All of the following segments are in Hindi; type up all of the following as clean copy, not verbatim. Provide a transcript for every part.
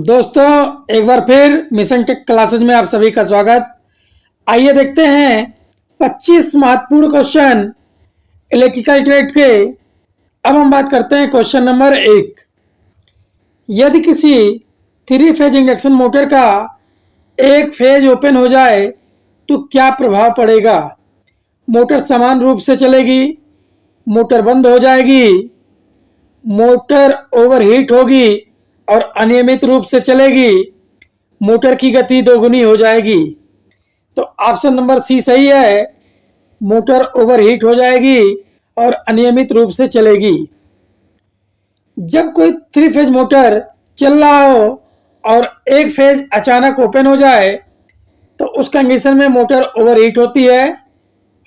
दोस्तों, एक बार फिर मिशन टेक क्लासेज में आप सभी का स्वागत। आइए देखते हैं 25 महत्वपूर्ण क्वेश्चन इलेक्ट्रिकल ट्रेड के। अब हम बात करते हैं क्वेश्चन नंबर 1। यदि किसी 3 फेज इंडक्शन मोटर का एक फेज ओपन हो जाए तो क्या प्रभाव पड़ेगा? मोटर समान रूप से चलेगी, मोटर बंद हो जाएगी, मोटर ओवरहीट होगी और अनियमित रूप से चलेगी, मोटर की गति दोगुनी हो जाएगी। तो ऑप्शन नंबर सी सही है, मोटर ओवरहीट हो जाएगी और अनियमित रूप से चलेगी। जब कोई 3 फेज मोटर चल रहा हो और एक फेज अचानक ओपन हो जाए तो उस कंडीशन में मोटर ओवरहीट होती है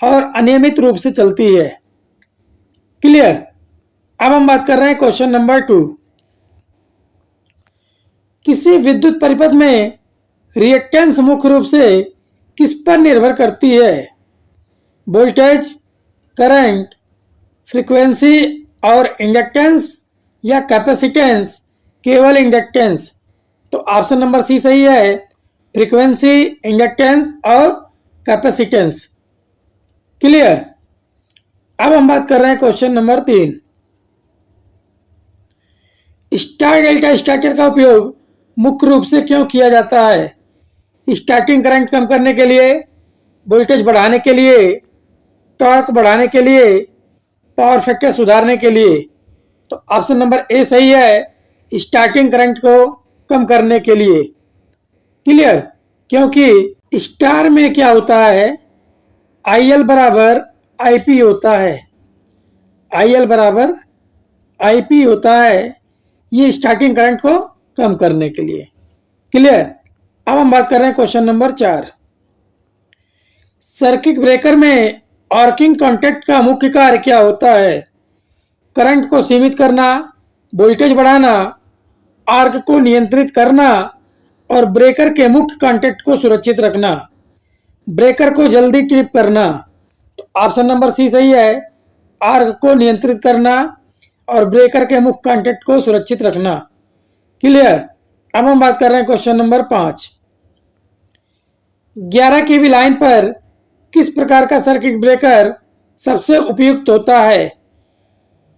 और अनियमित रूप से चलती है। क्लियर? अब हम बात कर रहे हैं क्वेश्चन नंबर 2। किसी विद्युत परिपथ में रिएक्टेंस मुख्य रूप से किस पर निर्भर करती है? वोल्टेज, करंट, फ्रीक्वेंसी और इंडक्टेंस या कैपेसिटेंस, केवल इंडक्टेंस? तो ऑप्शन नंबर सी सही है, फ्रीक्वेंसी, इंडक्टेंस और कैपेसिटेंस। क्लियर? अब हम बात कर रहे हैं question number 3। Star delta starter का उपयोग मुख्य रूप से क्यों किया जाता है? स्टार्टिंग करंट कम करने के लिए, वोल्टेज बढ़ाने के लिए, टॉर्क बढ़ाने के लिए, पावर फैक्टर सुधारने के लिए? तो ऑप्शन नंबर ए सही है, स्टार्टिंग करंट को कम करने के लिए। क्लियर? क्योंकि स्टार में क्या होता है, IL बराबर IP होता है, IL बराबर IP होता है, ये स्टार्टिंग करंट को कम करने के लिए। क्लियर? अब हम बात कर रहे हैं क्वेश्चन नंबर 4। सर्किट ब्रेकर में आर्किंग कॉन्टैक्ट का मुख्य कार्य क्या होता है? करंट को सीमित करना, वोल्टेज बढ़ाना, आर्क को नियंत्रित करना और ब्रेकर के मुख्य कॉन्टैक्ट को सुरक्षित रखना, ब्रेकर को जल्दी ट्रिप करना। तो ऑप्शन नंबर सी सही है, आर्क को नियंत्रित करना और ब्रेकर के मुख्य कॉन्टैक्ट को सुरक्षित रखना। क्लियर? अब हम बात कर रहे हैं क्वेश्चन नंबर 5। 11 केवी लाइन पर किस प्रकार का सर्किट ब्रेकर सबसे उपयुक्त होता है?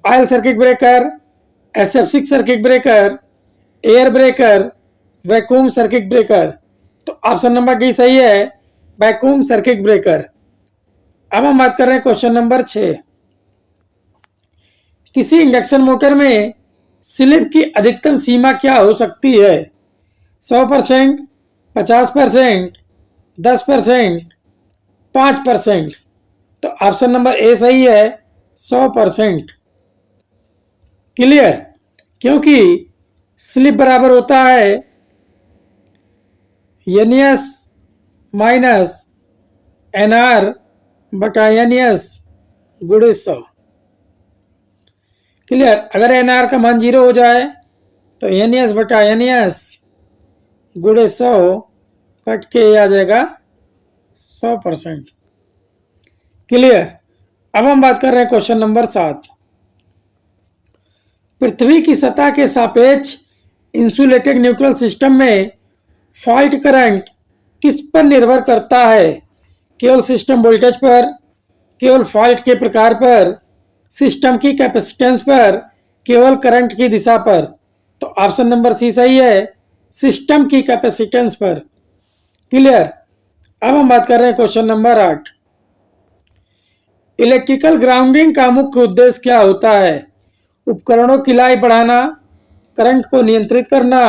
Oil circuit breaker, SF6 circuit breaker, air breaker, vacuum circuit breaker? तो ऑप्शन नंबर डी सही है, वैक्यूम सर्किट ब्रेकर। अब हम बात कर रहे हैं क्वेश्चन नंबर 6। किसी इंडक्शन मोटर में स्लिप की अधिकतम सीमा क्या हो सकती है? 100%, 50%, 10%, 5%? तो ऑप्शन नंबर ए सही है, 100%। क्लियर? क्योंकि स्लिप बराबर होता है NS माइनस NR बटा NS गुणे 100। क्लियर? अगर NR का मान 0 हो जाए तो NS बटा NS गुणे 100 कट के आ जाएगा 100%। क्लियर? अब हम बात कर रहे हैं क्वेश्चन नंबर 7। पृथ्वी की सतह के सापेक्ष इंसुलेटेड न्यूट्रल सिस्टम में फॉल्ट करंट किस पर निर्भर करता है? केवल सिस्टम वोल्टेज पर, केवल फॉल्ट के प्रकार पर, सिस्टम की कैपेसिटेंस पर, केवल करंट की दिशा पर? तो ऑप्शन नंबर सी सही है, सिस्टम की कैपेसिटेंस पर। क्लियर? अब हम बात कर रहे हैं क्वेश्चन नंबर 8। इलेक्ट्रिकल ग्राउंडिंग का मुख्य उद्देश्य क्या होता है? उपकरणों की लाइफ बढ़ाना, करंट को नियंत्रित करना,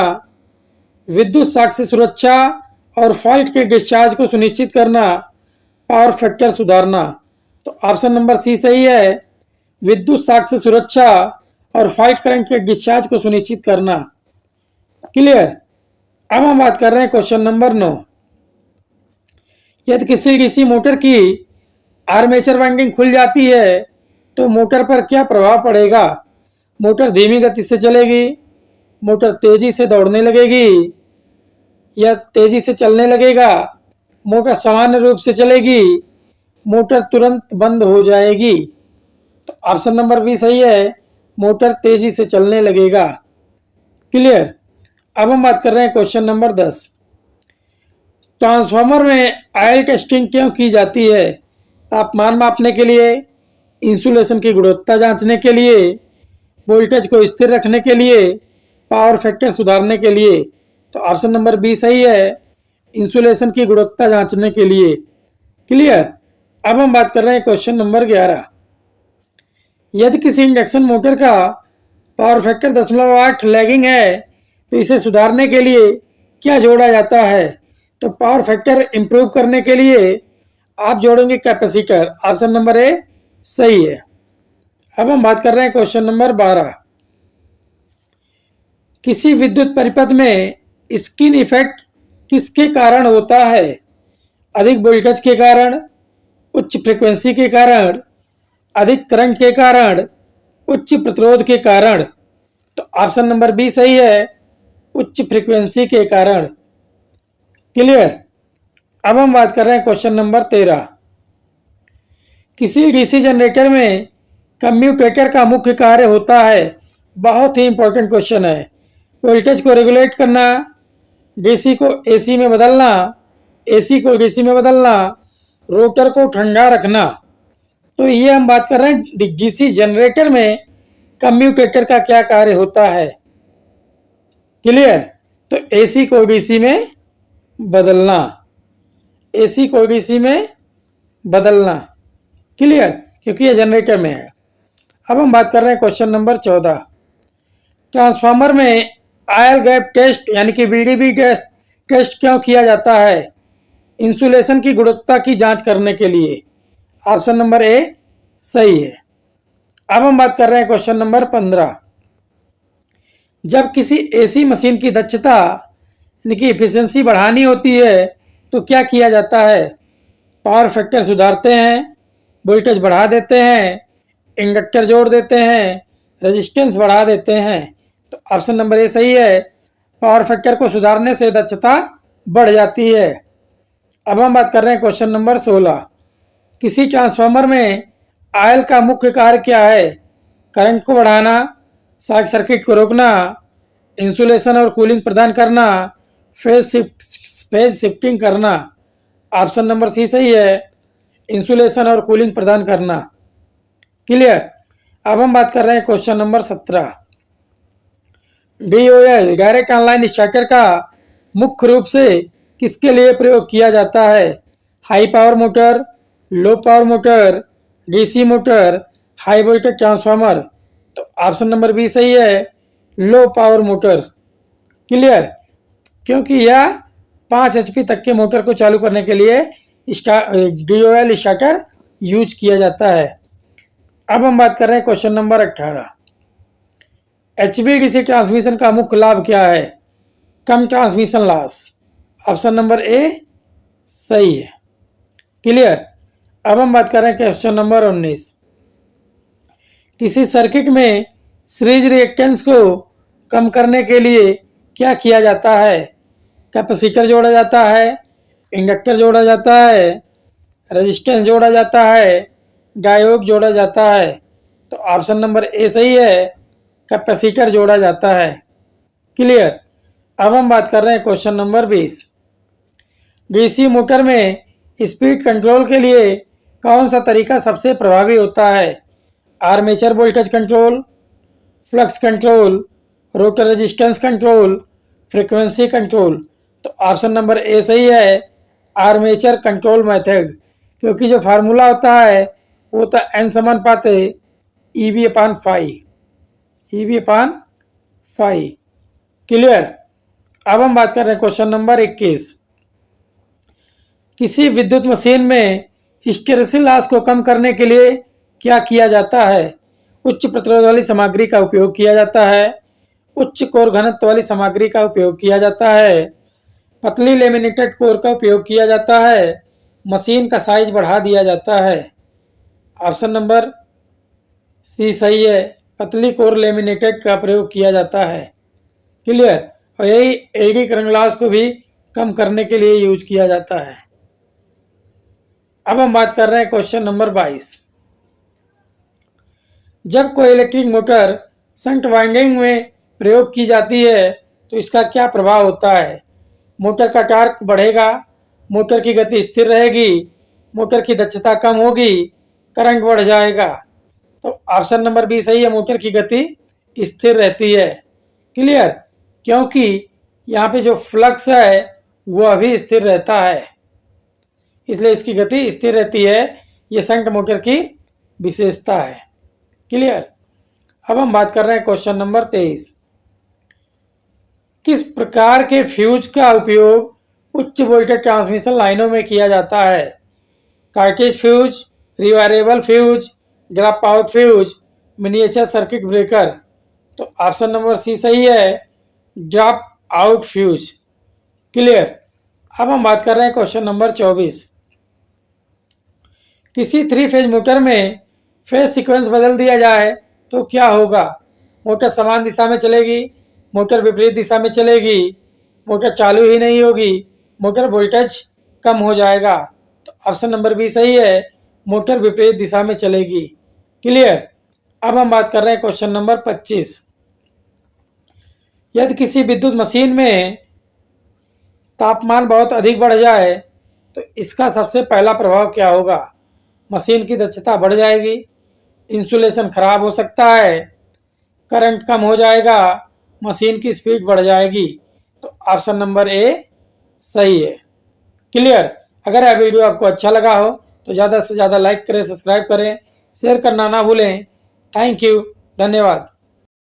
विद्युत शॉक से सुरक्षा और फॉल्ट के डिस्चार्ज को सुनिश्चित करना, पावर फैक्टर सुधारना? तो ऑप्शन नंबर सी सही है, विद्युत शॉक से सुरक्षा और फॉल्ट करंट के डिस्चार्ज को सुनिश्चित करना। क्लियर? अब हम बात कर रहे हैं क्वेश्चन नंबर 9। यदि किसी डीसी मोटर की आर्मेचर वाइंडिंग खुल जाती है तो मोटर पर क्या प्रभाव पड़ेगा? मोटर धीमी गति से चलेगी, मोटर तेजी से दौड़ने लगेगी या तेजी से चलने लगेगा, मोटर सामान्य रूप से चलेगी, मोटर तुरंत बंद हो जाएगी? तो ऑप्शन नंबर बी सही है, मोटर तेजी से चलने लगेगा। क्लियर? अब हम बात कर रहे हैं क्वेश्चन नंबर 10। ट्रांसफार्मर में ऑयल टेस्टिंग क्यों की जाती है? तापमान मापने के लिए, इंसुलेशन की गुणवत्ता जांचने के लिए, वोल्टेज को स्थिर रखने के लिए, पावर फैक्टर सुधारने के लिए। तो ऑप्शन नंबर बी सही है, इंसुलेशन की गुणवत्ता जांचने के लिए। क्लियर। अब हम बात कर रहे हैं क्वेश्चन नंबर 11। यदि किसी इंडक्शन मोटर का पावर फैक्टर 10.8 लैगिंग है तो इसे सुधारने के लिए क्या जोड़ा जाता है? तो पावर फैक्टर इंप्रूव करने के लिए आप जोड़ेंगे कैपेसिटर। ऑप्शन नंबर ए सही है। अब हम बात कर रहे हैं क्वेश्चन नंबर 12। किसी विद्युत परिपथ में स्किन इफेक्ट किसके कारण होता है? अधिक वोल्टेज के कारण, उच्च फ्रीक्वेंसी के कारण, अधिक करंट के कारण, उच्च प्रतिरोध के कारण। तो ऑप्शन नंबर बी सही है, उच्च फ्रीक्वेंसी के कारण। क्लियर। अब हम बात कर रहे हैं क्वेश्चन नंबर 13। किसी डीसी जनरेटर में कम्यूटेटर का मुख्य कार्य होता है। बहुत ही इंपॉर्टेंट क्वेश्चन है। वोल्टेज को रेगुलेट करना, डीसी को एसी में बदलना, एसी को डीसी में बदलना, रोटर को ठंडा रखना। तो ये हम बात कर रहे हैं डीसी जनरेटर में कम्यूटेटर का क्या कार्य होता है। क्लियर। तो एसी को डीसी में बदलना, एसी को डीसी में बदलना। क्लियर, क्योंकि ये जनरेटर में है। अब हम बात कर रहे हैं क्वेश्चन नंबर 14। ट्रांसफार्मर में आयल गैप टेस्ट यानी कि वीडीवी टेस्ट क्यों किया जाता है? इंसुलेशन की गुणवत्ता की जांच करने के लिए। ऑप्शन नंबर ए सही है। अब हम बात कर रहे हैं क्वेश्चन नंबर 15। जब किसी एसी मशीन की दक्षता यानी कि एफिशिएंसी बढ़ानी होती है तो क्या किया जाता है? पावर फैक्टर सुधारते हैं, वोल्टेज बढ़ा देते हैं, इंडक्टर जोड़ देते हैं, रेजिस्टेंस बढ़ा देते हैं। तो ऑप्शन नंबर ए सही है, पावर फैक्टर को सुधारने से दक्षता बढ़ जाती है। अब हम बात कर रहे हैं क्वेश्चन नंबर 16। किसी ट्रांसफार्मर में आयल का मुख्य कार्य क्या है? करंट को बढ़ाना, शॉर्ट सर्किट को रोकना, इंसुलेशन और कूलिंग प्रदान करना, फेज शिफ्टिंग करना। ऑप्शन नंबर सी सही है, इंसुलेशन और कूलिंग प्रदान करना। क्लियर। अब हम बात कर रहे हैं question number 17। DOL direct online starter का मुख्य रूप से किसके लिए प्रयोग किया जाता है? High power motor, low power motor, DC motor, high voltage transformer. तो ऑप्शन नंबर बी सही है, लो पावर मोटर। क्लियर, क्योंकि यह 5 HP तक के मोटर को चालू करने के लिए DOL स्टार्टर यूज किया जाता है। अब हम बात कर रहे हैं क्वेश्चन नंबर 18। HVDC ट्रांसमिशन का मुख्य लाभ क्या है? कम transmission loss. Option number A सही है। क्लियर। अब हम बात कर रहे हैं क्वेश्चन नंबर 19। किसी सर्किट में सीरीज रिएक्टेंस को कम करने के लिए क्या किया जाता है? कैपेसिटर जोड़ा जाता है, इंडक्टर जोड़ा जाता है, रेजिस्टेंस जोड़ा जाता है, डायोड जोड़ा जाता है। तो ऑप्शन नंबर ए सही है, कैपेसिटर जोड़ा जाता है। क्लियर। अब हम बात कर रहे हैं क्वेश्चन नंबर 20। डीसी मोटर में स्पीड कंट्रोल के लिए कौन सा तरीका सबसे प्रभावी होता है? Armature voltage control, flux control, rotor resistance control, frequency control. तो ऑप्शन नंबर ए सही है, आर्मेचर कंट्रोल मेथड, क्योंकि जो फार्मूला होता है वो होता है एन समानुपात EV/5। EV/5। क्लियर। अब हम बात कर रहे हैं क्वेश्चन नंबर 21। किसी विद्युत मशीन में हिस्टेरेसिस लॉस को कम करने के लिए क्या किया जाता है? उच्च प्रतिरोध वाली सामग्री का उपयोग किया जाता है, उच्च कोर घनत्व वाली सामग्री का उपयोग किया जाता है, पतली लेमिनेटेड कोर का उपयोग किया जाता है, मशीन का साइज बढ़ा दिया जाता है। ऑप्शन नंबर सी सही है, पतली कोर लेमिनेटेड का प्रयोग किया जाता है। क्लियर। और यही एडी करंट लॉस को भी कम करने के लिए यूज किया जाता है। अब हम बात कर रहे हैं क्वेश्चन नंबर 22। जब कोई इलेक्ट्रिक मोटर शंट वाइंडिंग में प्रयोग की जाती है तो इसका क्या प्रभाव होता है? मोटर का टार्क बढ़ेगा, मोटर की गति स्थिर रहेगी, मोटर की दक्षता कम होगी, करंट बढ़ जाएगा। तो ऑप्शन नंबर बी सही है, मोटर की गति स्थिर रहती है। क्लियर? क्योंकि यहाँ पे जो फ्लक्स है वह भी स्थिर रहता है, इसलिए इसकी गति स्थिर रहती है। ये शंट मोटर की विशेषता है। क्लियर? अब हम बात कर रहे हैं क्वेश्चन नंबर 23। किस प्रकार के फ्यूज का उपयोग उच्च वोल्टेज ट्रांसमिशन लाइनों में किया जाता है? Cartridge fuse, rewirable fuse, drop out fuse, miniature circuit breaker. तो ऑप्शन नंबर सी सही है, ड्रॉप आउट फ्यूज। क्लियर? अब हम बात कर रहे हैं क्वेश्चन नंबर 24। किसी 3 फेज मोटर में फेज सीक्वेंस बदल दिया जाए तो क्या होगा? मोटर समान दिशा में चलेगी, मोटर विपरीत दिशा में चलेगी, मोटर चालू ही नहीं होगी, मोटर वोल्टेज कम हो जाएगा। तो ऑप्शन नंबर बी सही है, मोटर विपरीत दिशा में चलेगी। क्लियर? अब हम बात कर रहे हैं क्वेश्चन नंबर 25। यदि किसी विद्युत मशीन में तापमान बहुत अधिक बढ़ जाए तो इसका सबसे पहला प्रभाव क्या होगा? मशीन की दक्षता बढ़ जाएगी, इंसुलेशन खराब हो सकता है, करंट कम हो जाएगा, मशीन की स्पीड बढ़ जाएगी। तो ऑप्शन नंबर ए सही है। क्लियर? अगर यह वीडियो आपको अच्छा लगा हो तो ज़्यादा से ज़्यादा लाइक करें, सब्सक्राइब करें, शेयर करना ना भूलें। थैंक यू, धन्यवाद।